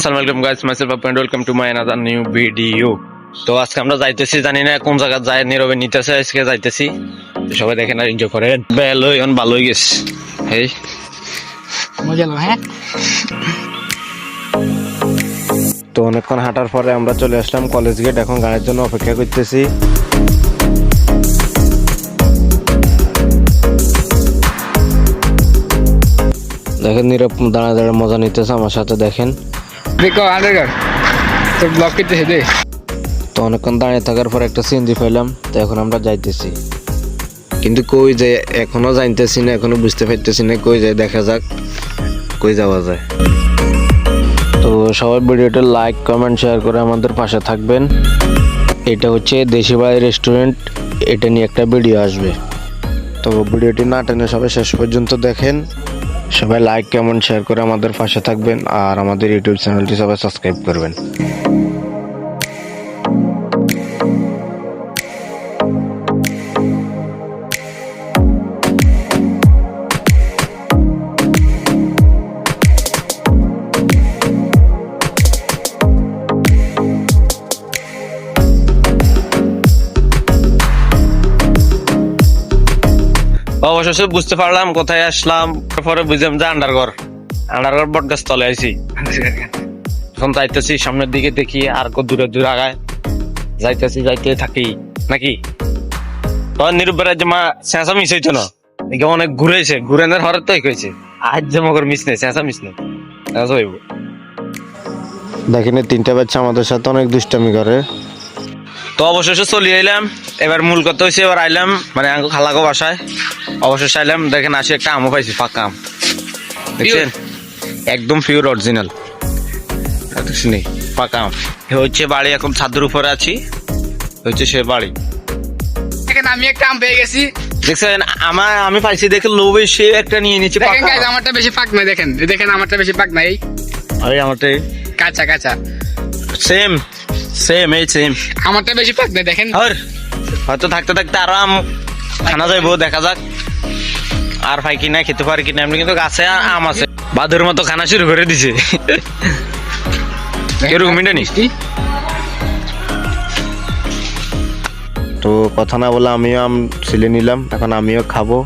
আসসালামু আলাইকুম guys, myself আপ and welcome to my another new video. তো আজকে আমরা যাইতেছি, জানি না কোন জায়গা যায়, নীরবে নিতেছে আজকে যাইতেছি। সবাই দেখেন আর এনজয় করেন। ভালো হয়ে গেছে, এই মজা হলো। হ্যাঁ, তো অনেকক্ষণ হাঁটার পরে আমরা চলে আসলাম কলেজ গেট। এখন গাড়ির জন্য অপেক্ষা করতেছি। দেখেন নীরব দাঁড়া দাঁড়া মজা নিতেছে আমার সাথে। দেখেন দেখো আন্ডারগার তো ব্লক করতেছে দে। তো অনেকক্ষণ দাঁড়িয়ে থাকার পর একটা সিএনজি পেলাম। তো এখন আমরা যাইতেছি, কিন্তু কই যে এখনো জানতেছি না, এখনো বুঝতে পারতেছি না কই যায়। দেখা যাক কই যাওয়া যায়। তো সবাই ভিডিওটা লাইক কমেন্ট শেয়ার করে আমাদের পাশে থাকবেন। এটা হচ্ছে দেশি বাড়ি রেস্টুরেন্ট, এটা নিয়ে একটা ভিডিও আসবে। তো ভিডিওটি না টেনে সবাই শেষ পর্যন্ত দেখেন। সবাই লাইক কমেন্ট শেয়ার করে আমাদের পাশে থাকবেন, আর আমাদের ইউটিউব চ্যানেলটি সবাই সাবস্ক্রাইব করবেন। অবশেষে বুঝতে পারলাম কোথায় আসলাম। পরে বুঝলাম যে আন্ডারগড় বট গাছ তলে আইছি। এখন যাইতেছি সামনের দিকে, দেখি আর দূরে দূরে আগায় যাইতে থাকি নাকি। তখন নিরুপের যে মা চেঁচা মিস হইতো না, অনেক ঘুরেনের হরে তো হয়েছে। আজ যে মগর মিস নেই, চেঁচা মিস নেই, হইব। দেখেন তিনটা বাচ্চা আমাদের সাথে অনেক দুষ্টামি করে। তো অবশেষে চলে এলাম। এবার মূল কথা হয়েছে, এবার আইলাম মানে খালাগো বাসায়। অবশেষে আইলাম, দেখেন আসি একটা আমও পাইছি, পাকা আম দেখছেন, একদম পিওর অরিজিনাল পাকা আম। হচ্ছে বাড়ি, এখন ছাদের উপরে আছি, হচ্ছে সে বাড়ি। দেখেন আমি একটা আম পেয়ে গেছি। দেখছেন আমি পাইছি দেখে লোভে সে একটা নিয়ে নিচ্ছে। দেখেন গাইস, আমারটা বেশি পাক না। দেখেন আমারটা বেশি পাক নাই। আরে আমারটা কাঁচা সেম এই সেম। আমারটা বেশি পাক না। দেখেন হয়তো থাকতে থাকতে আরো আম খানা যাইবো, দেখা যাক আর পাই কিনা, খেতে পারি কিনা। এমনি কিন্তু গাছে আম আছে, বাদুর মতো খানা শুরু করে দিছে। কিরকম মিটানি? তো কথা না বলে আমিও আম ছিলে নিলাম, এখন আমিও খাবো।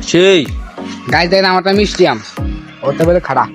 সেই গাইস দেখেন আমারটা মিষ্টি আম, ওটা বলে খাড়া।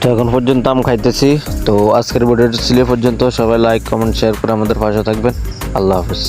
তো এখন পর্যন্ত আম খাইতেছি। তো আজকের ভিডিওটি ছিল পর্যন্ত। সবাই লাইক কমেন্ট শেয়ার করে আমাদের পাশে থাকবেন। আল্লাহ হাফেজ।